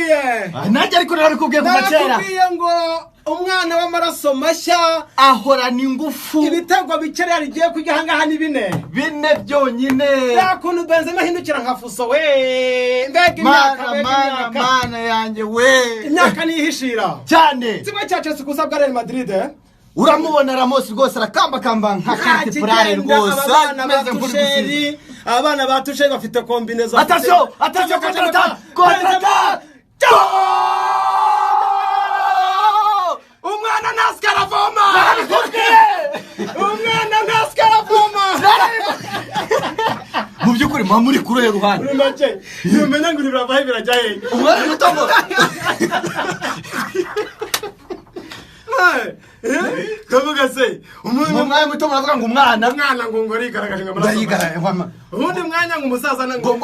nakubwiye nanjye ariko narabikubwiye kuva kera nakubwiye ngo umwana w'amaraso mashya ahorana ingufu ibitego bikere yarigiye kujya ahangaha ni bine byonyine yakuntu Benzema ahindukira nka Fuso we mbega mana yanjye we imyaka nihishira cyane kimwe cya Chelsea kusabwa Real Madrid uramubona Ramos rwose arakambakamba nka carte purare rwose meze nk'uri abana batushe bafite kombineza attention kontrata umwana nasikaravoma umwana nasikaravoma mu byukuri mwa muri kure ruhande uri make yumenya ngo biravahe birajyaye umwana mutomo kavuga se umwana mutomo avuga ngo umwana ngo ngori garagaje ngo ndayigaragaje ubundi mwanya ngo umusaza ngo